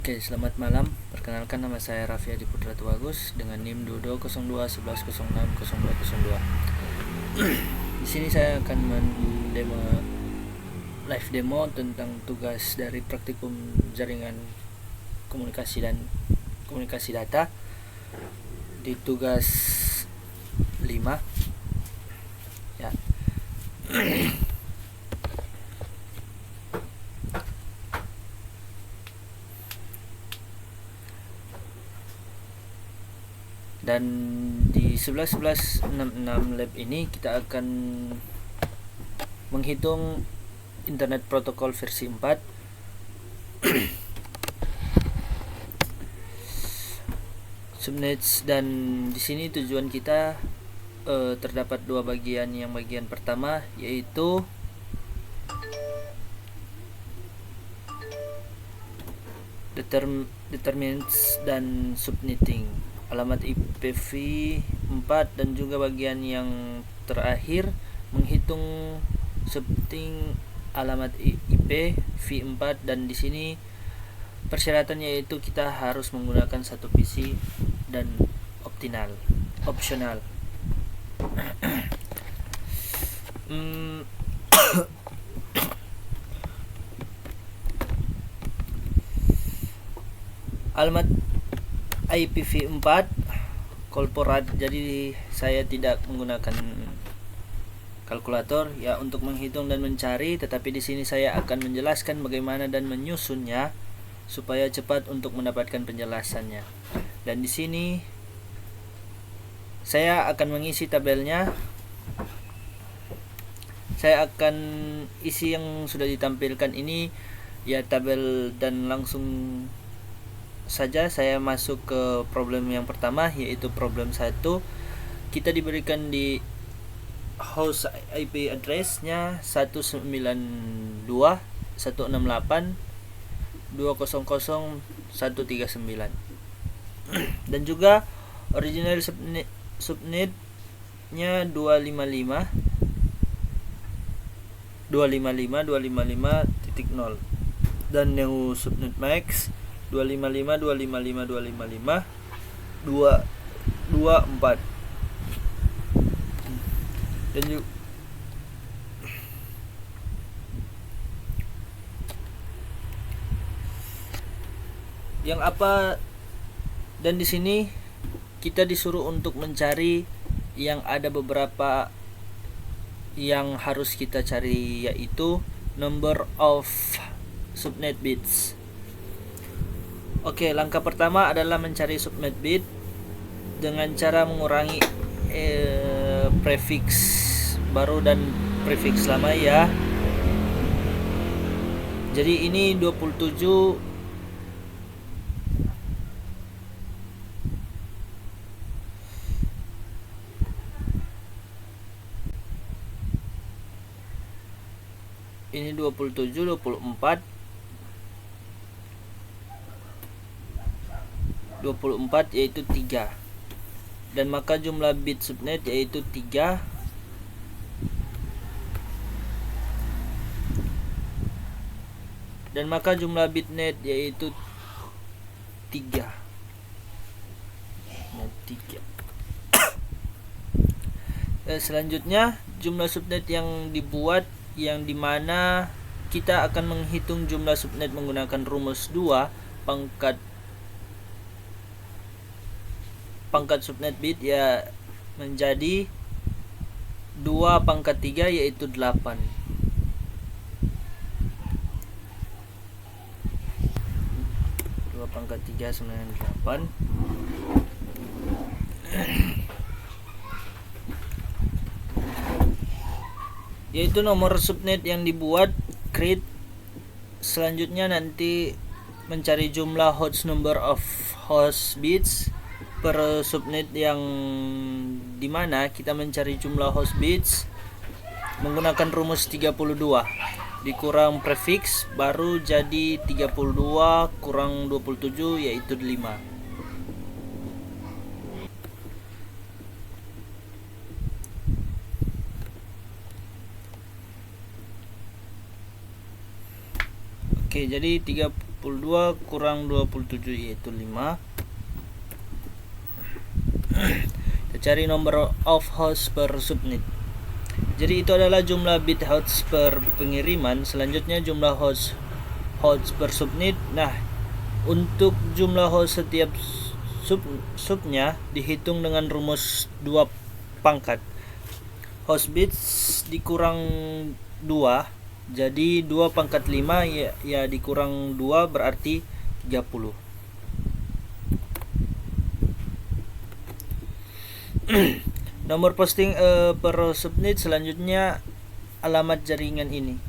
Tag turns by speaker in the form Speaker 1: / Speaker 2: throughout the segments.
Speaker 1: Oke, selamat malam. Perkenalkan, nama saya Raffi Adi Putra Tubagus dengan NIM 220211060202. Di sini saya akan live demo tentang tugas dari praktikum jaringan komunikasi data di tugas 5. Ya. Dan di 11.11.66 lab ini kita akan menghitung internet protokol versi 4. Subnets, dan di sini tujuan kita terdapat dua bagian. Yang bagian pertama yaitu determinants dan subnetting, alamat IPv4, dan juga bagian yang terakhir menghitung subnetting alamat IPv4. Dan di sini persyaratannya yaitu kita harus menggunakan satu PC dan optional. Alamat IPv4 korporat, jadi saya tidak menggunakan kalkulator ya untuk menghitung dan mencari, tetapi di sini saya akan menjelaskan bagaimana dan menyusunnya supaya cepat untuk mendapatkan penjelasannya. Dan di sini saya akan mengisi tabelnya. Saya akan isi yang sudah ditampilkan ini ya tabel, dan langsung saja saya masuk ke problem yang pertama, yaitu problem 1. Kita diberikan di host IP address-nya 192.168.200.139 dan juga original subnet-nya 255.255.0 dan new subnet max 255.255.255.224. Dan juga yang apa, dan di sini kita disuruh untuk mencari yang ada beberapa yang harus kita cari, yaitu number of subnet bits. Oke, langkah pertama adalah mencari subnet bit dengan cara mengurangi prefix baru dan prefix lama ya. Jadi ini 27 ini 27, 24 yaitu 3, dan maka jumlah bit subnet yaitu 3, dan maka jumlah bitnet yaitu 3. Selanjutnya jumlah subnet yang dibuat, yang dimana kita akan menghitung jumlah subnet menggunakan rumus 2 pangkat subnet bit ya menjadi 2 pangkat 3 yaitu 8. Pangkat 3 sebenarnya 8. Yaitu nomor subnet yang dibuat, create. Selanjutnya nanti mencari jumlah host number of host bits per subnet, yang dimana kita mencari jumlah host bits menggunakan rumus 32 dikurang prefix baru jadi 32 kurang 27 yaitu 5. Oke, jadi 72 kurang 27 yaitu 5. Kita cari number of hosts per subnet. Jadi itu adalah jumlah bit hosts per pengiriman. Selanjutnya jumlah hosts per subnet. Nah, untuk jumlah host setiap subnya dihitung dengan rumus 2 pangkat. Host bits dikurang 2, jadi 2 pangkat 5 ya dikurang 2 berarti 30. Nomor posting per subnet. Selanjutnya alamat jaringan ini.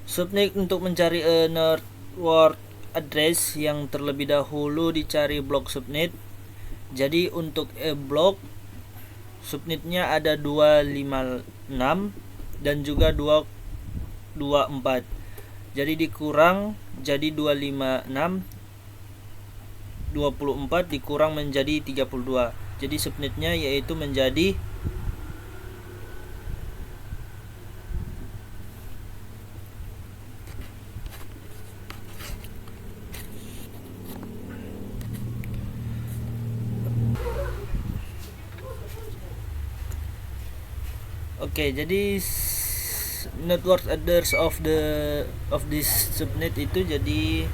Speaker 1: Subnet untuk mencari network address yang terlebih dahulu dicari blok subnet. Jadi untuk blok subnetnya ada 256 dan juga 224. Jadi dikurang jadi 256, 24 dikurang menjadi 32. Jadi subnetnya yaitu menjadi jadi network address of this subnet itu jadi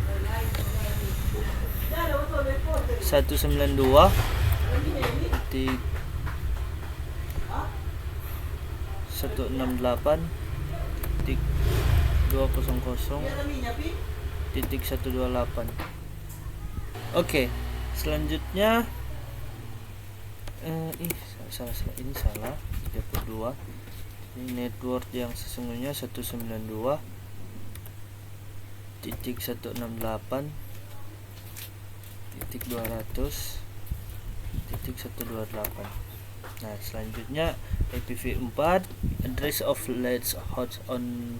Speaker 1: 192 titik 168 titik 200 titik 128. Selanjutnya ini salah 32. Ini network yang sesungguhnya 192 titik 168 titik 200 titik 128. Nah, selanjutnya IPv4 address of last host on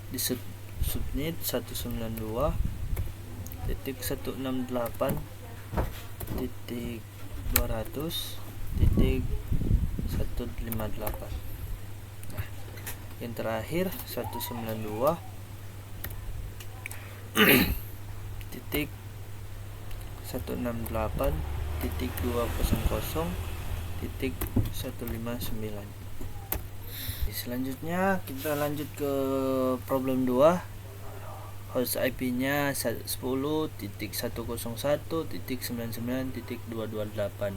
Speaker 1: the subnet 192 titik 168 titik 200 titik 158. Nah, yang terakhir 192 titik 168 titik 200 titik 159. Selanjutnya kita lanjut ke problem 2. Host IP-nya 10.101.99.228.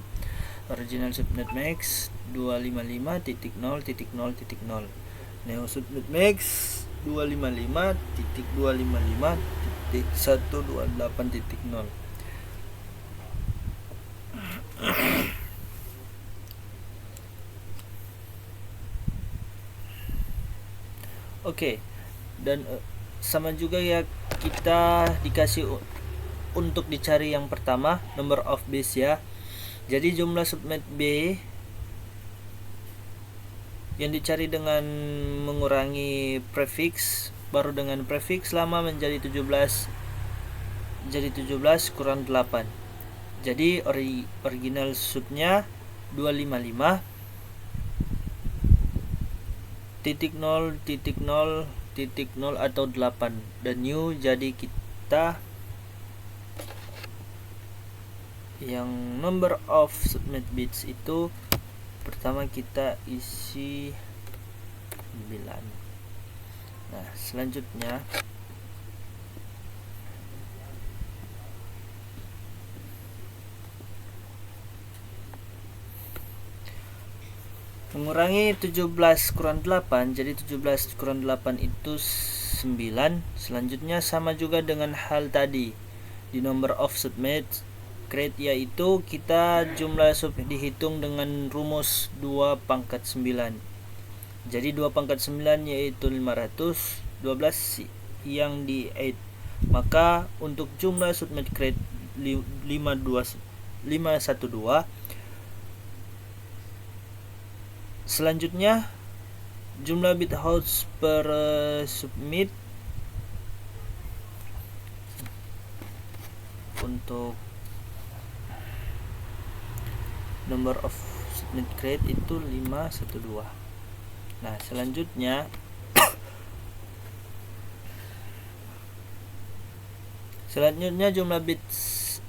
Speaker 1: Original subnet max 255.0.0.0. Neo subnet max 255.255.128.0. Dan sama juga ya, kita dikasih untuk dicari yang pertama number of bits ya. Jadi jumlah subnet B yang dicari dengan mengurangi prefix, baru dengan prefix lama menjadi 17 kurang 8. Jadi original subnya 255 .0.0.0 atau 8 dan new. Jadi kita yang number of subnet bits itu pertama kita isi 9. Nah, selanjutnya mengurangi 17 kurang 8, jadi 17 kurang 8 itu 9. Selanjutnya sama juga dengan hal tadi di number of subnet create, yaitu kita jumlah sub dihitung dengan rumus 2 pangkat 9. Jadi 2 pangkat 9 yaitu 512 yang di 8. Maka untuk jumlah subnet create 512 selanjutnya jumlah bit host per subnet untuk number of subnet create itu 512. Nah, selanjutnya Selanjutnya jumlah bits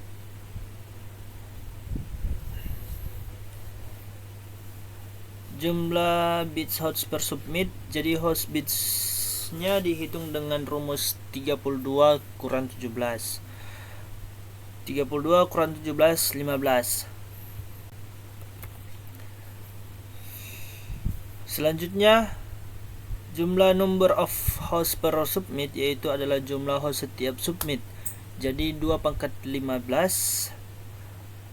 Speaker 1: host per submit. Jadi host bitsnya dihitung dengan rumus 32 kurang 17. 32 kurang 17 15. Selanjutnya jumlah number of host per submit, yaitu adalah jumlah host setiap submit. Jadi 2 pangkat 15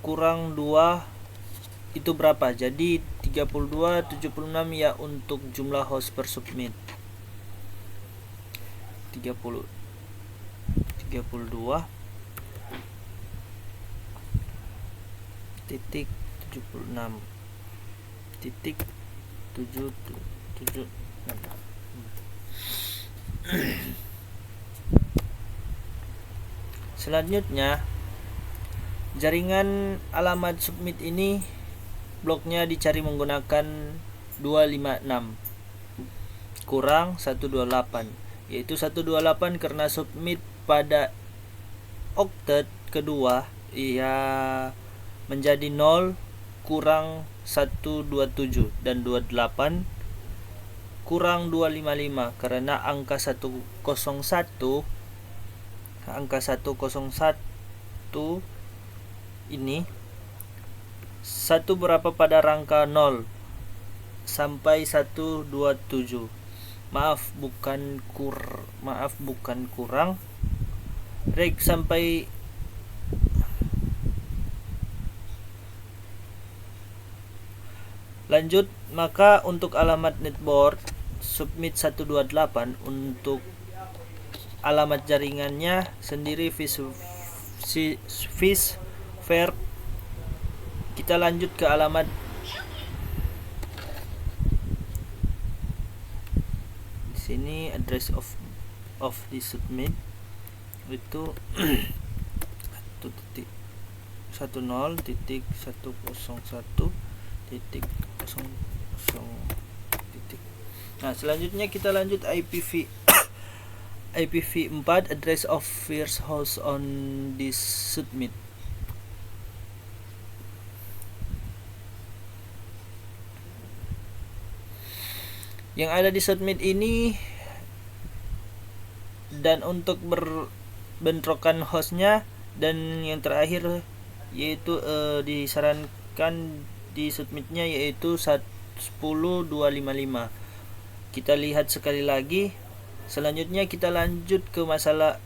Speaker 1: kurang 2 itu berapa? Jadi 32 76 ya untuk jumlah host per submit. 32 titik 76 titik 776. Selanjutnya jaringan alamat submit ini bloknya dicari menggunakan 256 kurang 128, yaitu 128 karena submit pada octet kedua ia menjadi 0 kurang 127 dan 28 kurang 255 karena angka 101 ini satu berapa pada rangka 0 sampai 127. Maaf bukan kurang. Rek sampai lanjut, maka untuk alamat netboard submit 128 untuk alamat jaringannya sendiri fair. Kita lanjut ke alamat di sini, address of the submit itu 1.10.101.0.00. Nah, selanjutnya kita lanjut IPv4 address of first host on this submit. Yang ada di submit ini, dan untuk berbentrokan hostnya, dan yang terakhir yaitu disarankan di submitnya yaitu 10.255. Kita lihat sekali lagi. Selanjutnya kita lanjut ke masalah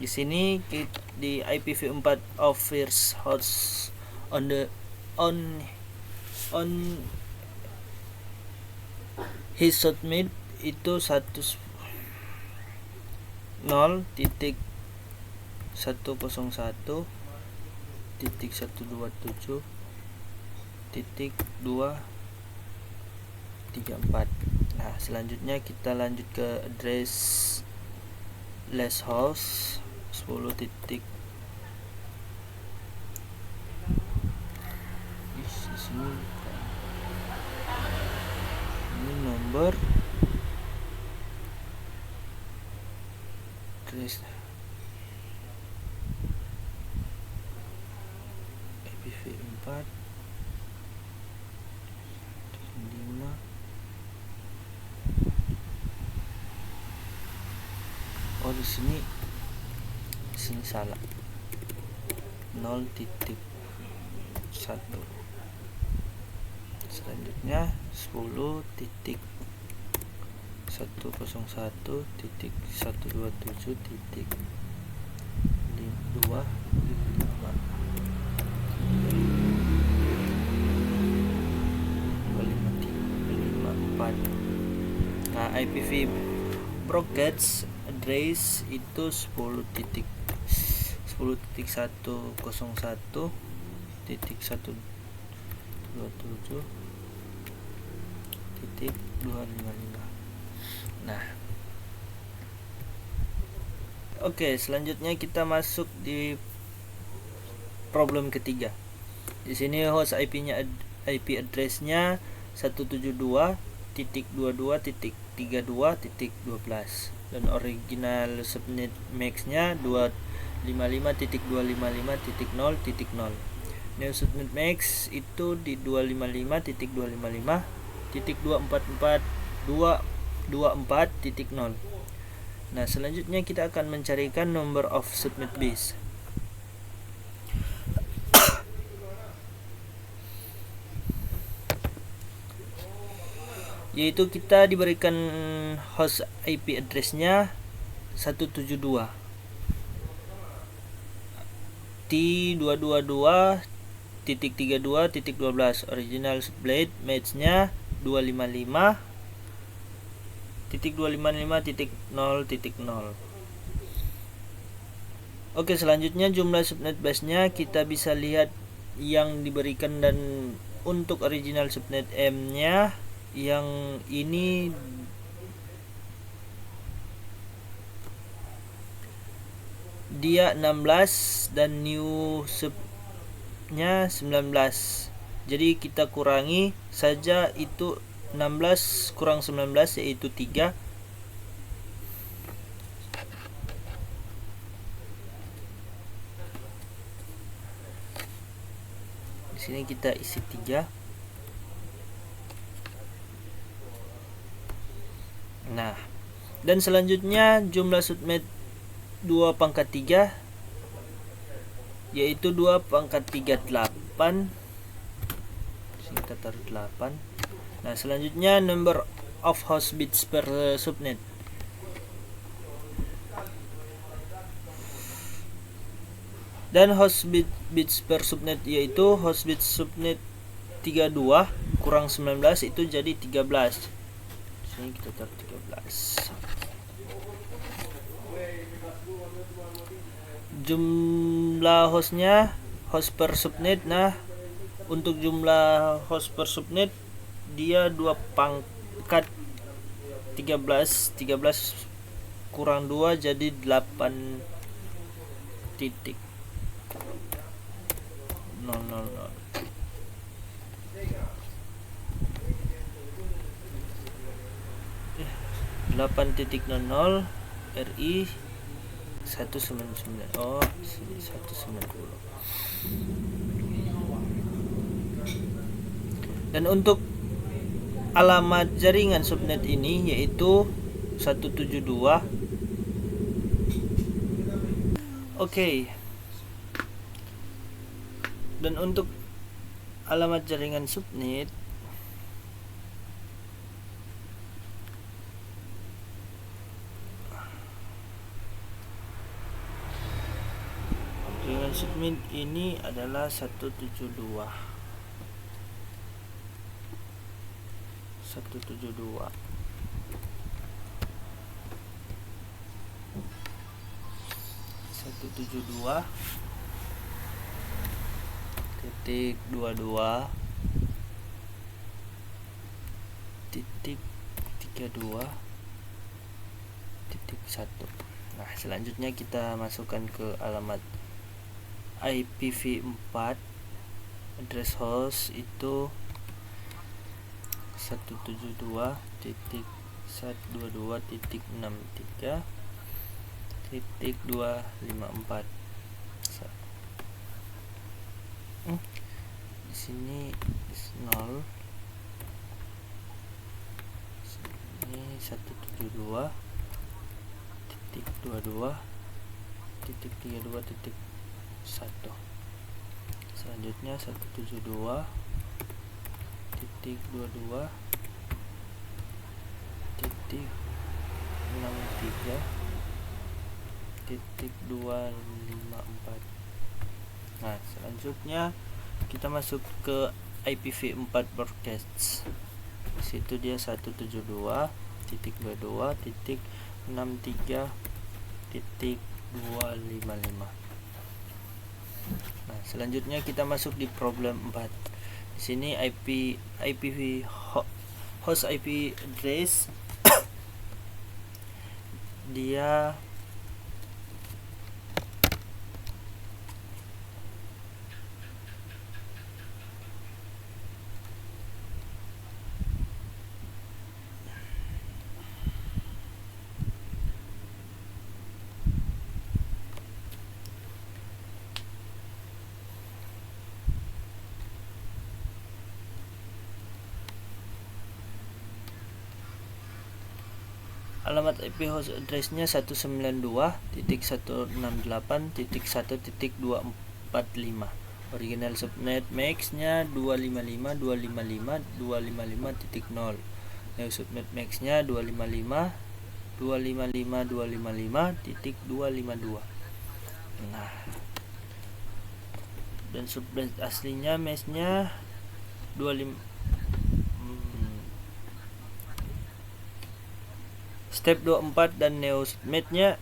Speaker 1: di sini di IPv4 of first host on his submit itu 1.0.127.234. Nah, selanjutnya kita lanjut ke address last host 10. Di sini ini nomor address IPv4 5. Oh, di sini salah. 0.1. Selanjutnya 10.1.1.254. Nah, IPv broadcast address itu 10.1.1.127.255. Nah, oke, selanjutnya kita masuk di problem ketiga. Di sini host IP address-nya 172.168.1.1 192.22.32.12 dan original subnet max-nya 255.255.0.0. New subnet max itu di 255.255.244.224.0. Nah, selanjutnya kita akan mencarikan number of subnet base. Yaitu kita diberikan host IP address-nya 172 T222.32.12. Original subnet match-nya 255.255.0.0. Oke, selanjutnya jumlah subnet base-nya kita bisa lihat yang diberikan, dan untuk original subnet M-nya yang ini dia 16 dan new subnya 19. Jadi kita kurangi saja, itu 16 kurang 19 yaitu 3. Di sini kita isi 3. Nah, dan selanjutnya jumlah subnet 2/3 yaitu 2/38. Kita taruh 8. Nah, selanjutnya number of host bits per subnet. Dan host bits per subnet yaitu host bits subnet 32 kurang 19 itu jadi 13. Sini kita taruh 13. Jumlah hostnya, host per subnet. Nah, untuk jumlah host per subnet dia 2/13 kurang 2 jadi 8 titik 000. 8.00 RI 199. Oh, sini 190. Dan untuk alamat jaringan subnet ini yaitu 172. Oke. Dan untuk alamat jaringan subnet subnet ini adalah 172. titik 22 titik 32 titik 1. Nah, selanjutnya kita masukkan ke alamat IPv4 address host itu 172.122.63.254. Di sini 0. Sini 172.22.32.1. Selanjutnya 172.22.63.254. Nah, selanjutnya kita masuk ke IPv4 broadcast. Di situ dia 172.22.63.255. Nah, selanjutnya kita masuk di problem 4. Di sini host IP address dia alamat IP host address-nya 192.168.1.245. Original subnet MAC-nya 255.255.255.0. New subnet MAC-nya 255.255.255.252. Nah, dan subnet aslinya mesh-nya 25. Step 24 dan neo subnet-nya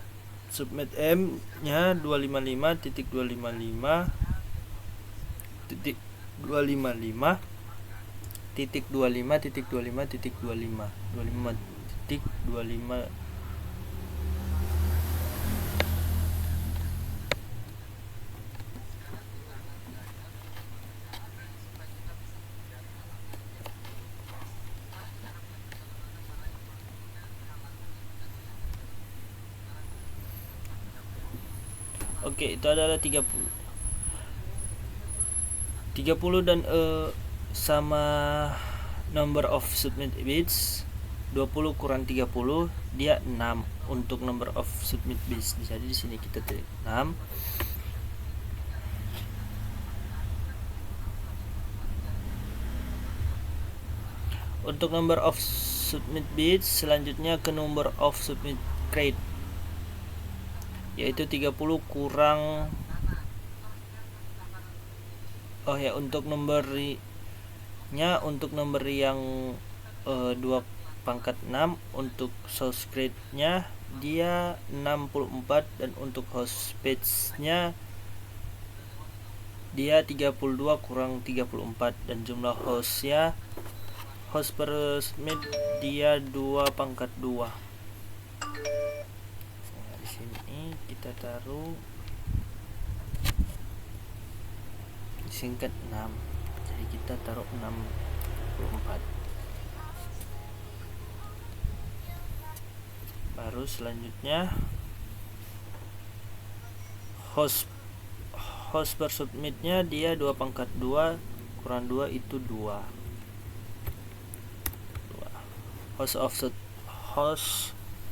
Speaker 1: subnet M-nya 255.255.25.25.25.25. Oke, itu adalah 30 dan sama number of submit bits 20 kurang 30 dia 6 untuk number of submit bits. Jadi di sini kita tulis 6. Untuk number of submit bits selanjutnya ke number of submit crate, yaitu 30 kurang untuk nomor yang 2 pangkat 6 untuk source crate-nya dia 64, dan untuk host page-nya dia 32 kurang 34, dan jumlah host-nya host per submit dia 2 pangkat 2. Di sini kita taruh disingkat 6, jadi kita taruh 64. Baru selanjutnya host per submitnya dia 2 pangkat 2 kurang 2 itu 2.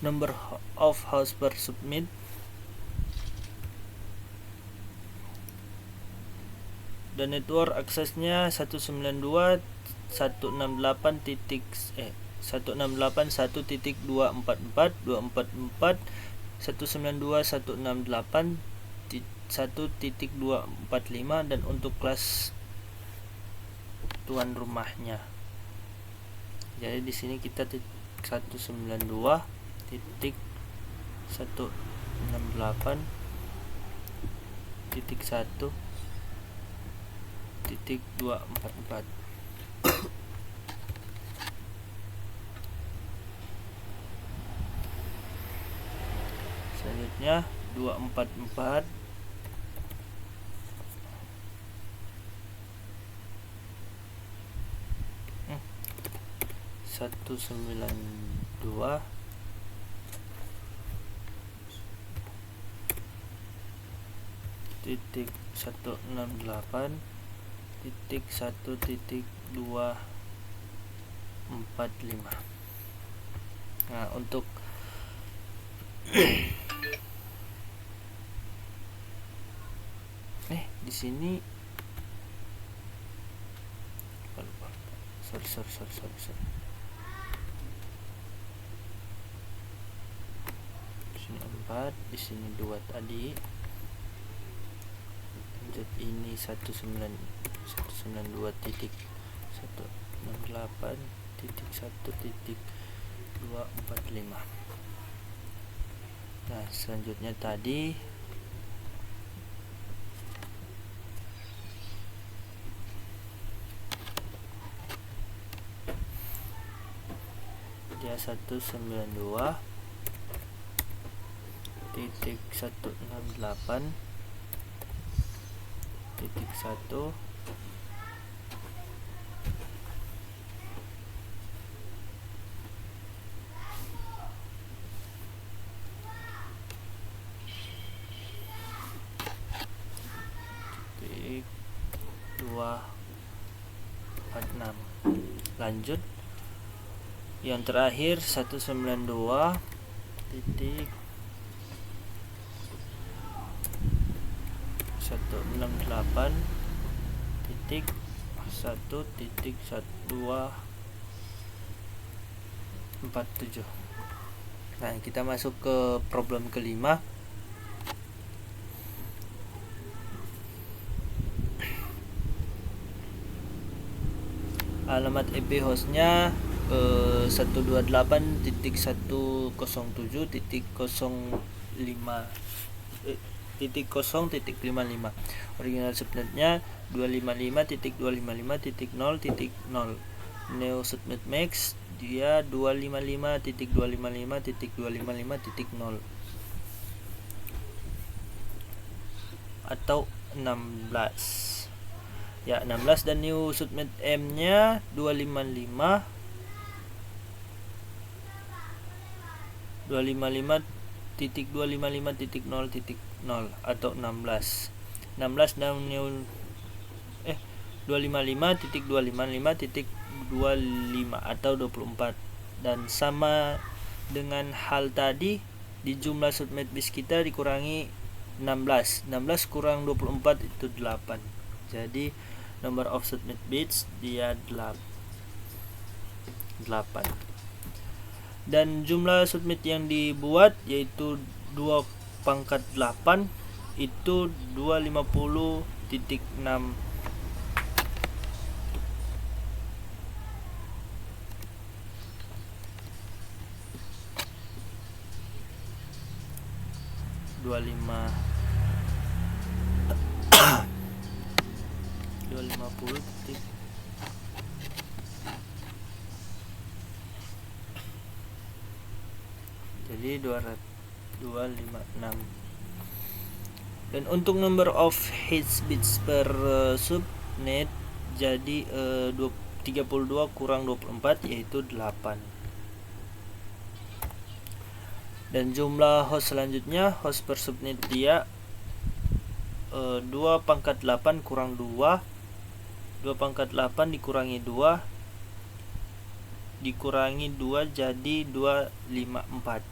Speaker 1: Number of host per submit dan network aksesnya 192.168.192.168.1.245 dan untuk kelas tuan rumahnya. Jadi di sini kita 192.168.1.244. Selanjutnya 244 192 titik 168 titik 1 titik 245. Nah, untuk di sini sorry. Di sini 4, di sini 2 tadi. Lanjut ini 192 titik 168 titik 1 titik 245. Nah, selanjutnya tadi dia 192 titik 168 titik 1 titik 246. Lanjut yang terakhir 192 titik 168 titik 1.1247. Nah, kita masuk ke problem kelima. Alamat IP hostnya 128.1.0.0.55. Original subnetnya 255.255.0.0. Neo subnet max dia 255.255.255.0 atau 16. Ya, 16. Dan new subnet M nya 255.255.0.0 atau 16. 16 dan new 255.255.25 atau 24. Dan sama dengan hal tadi, di jumlah subnet bits kita dikurangi 16 kurang 24 itu 8. Jadi number of subnet bits dia 8. Dan jumlah subnet yang dibuat yaitu 2/8 itu 250.6. Jadi 256. Dan untuk number of heads bits per subnet jadi 32 kurang 24 yaitu 8. Dan jumlah host selanjutnya, host per subnet dia 2/8 kurang 2. 2/8 dikurangi 2 jadi 254.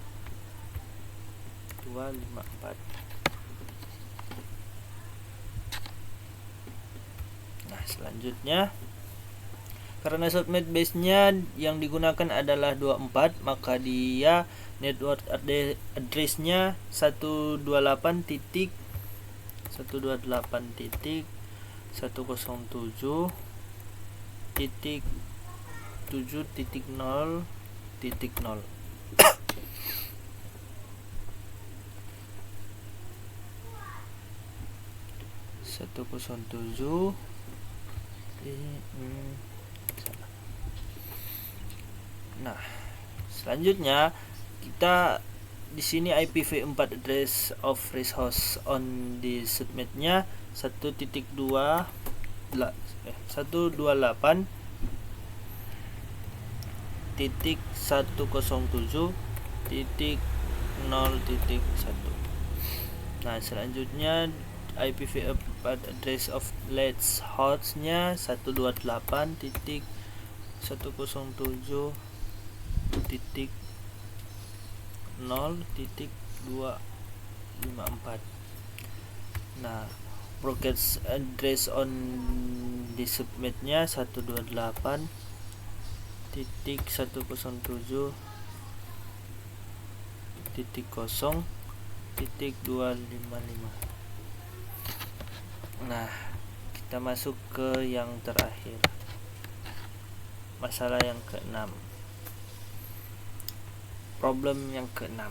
Speaker 1: Nah, selanjutnya karena subnet base-nya yang digunakan adalah 24, maka dia network address-nya 128.127.7.0.0. 107. Nah, selanjutnya kita di sini IPv4 address of resource on di subnetnya 128.107.0.1. Nah, selanjutnya IPv4 address of let's host-nya 128.107.0.254. Nah, broadcast address on di subnetnya 128.107.0.255. Nah, kita masuk ke yang terakhir, masalah yang ke-6, problem yang ke-6.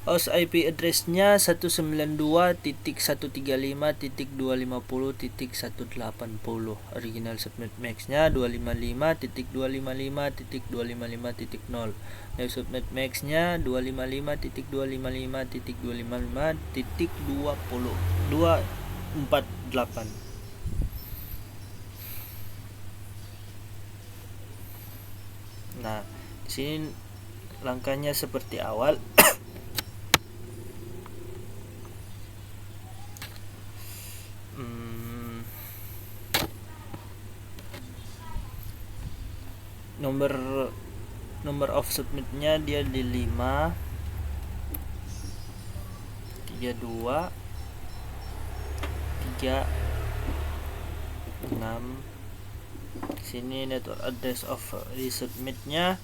Speaker 1: Host IP address-nya 192.135.250.180. Original subnet max-nya 255.255.255.0. New subnet max-nya 255.255.255.248. Nah, di sini langkahnya seperti awal. number of subnetnya dia di 5, 32, 3, 6. Sini network address of di submitnya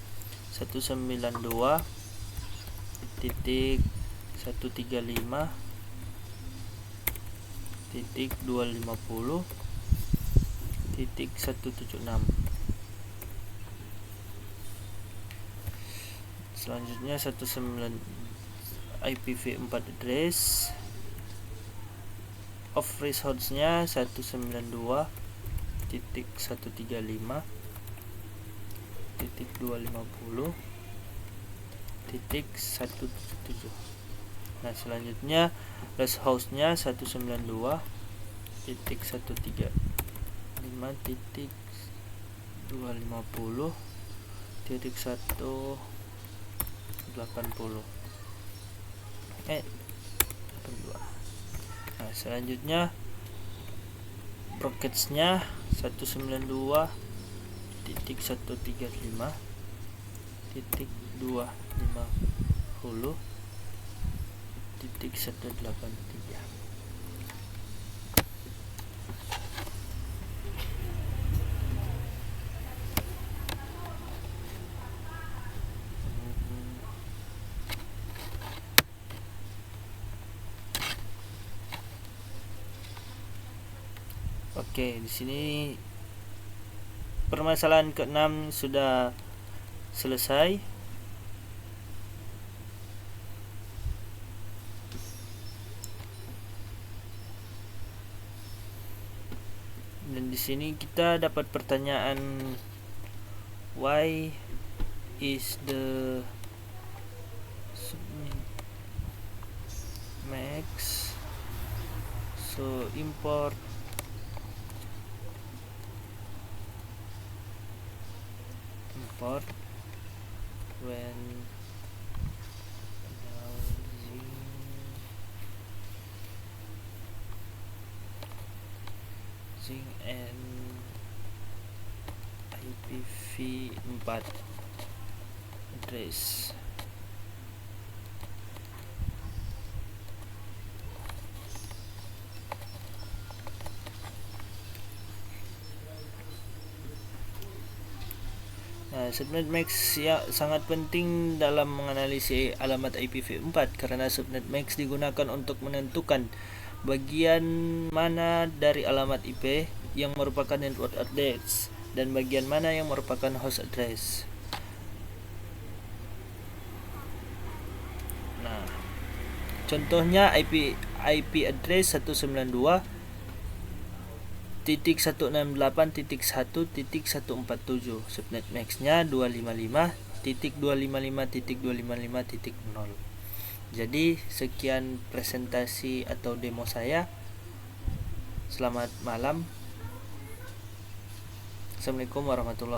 Speaker 1: 192 titik 135 titik 250 titik 176. Selanjutnya 19 IPv4 address of resource-nya 192 titik 135 titik 250 titik 177. Nah, selanjutnya last host-nya 192 titik 135 titik 250 titik 180. Nah, selanjutnya broadcast-nya 192 titik 135 titik 250 titik 183. Oke, di sini permasalahan ke-6 sudah selesai. Dan di sini kita dapat pertanyaan, why is the max so import when using an IPv4 address. Nah, subnet max ya sangat penting dalam menganalisis alamat IPv4 karena subnet max digunakan untuk menentukan bagian mana dari alamat IP yang merupakan network address dan bagian mana yang merupakan host address. Nah, contohnya IP address 192.168.1.147, subnet max-nya 255.255.255.0. Jadi sekian presentasi atau demo saya. Selamat malam. Assalamualaikum warahmatullahi wabarakatuh.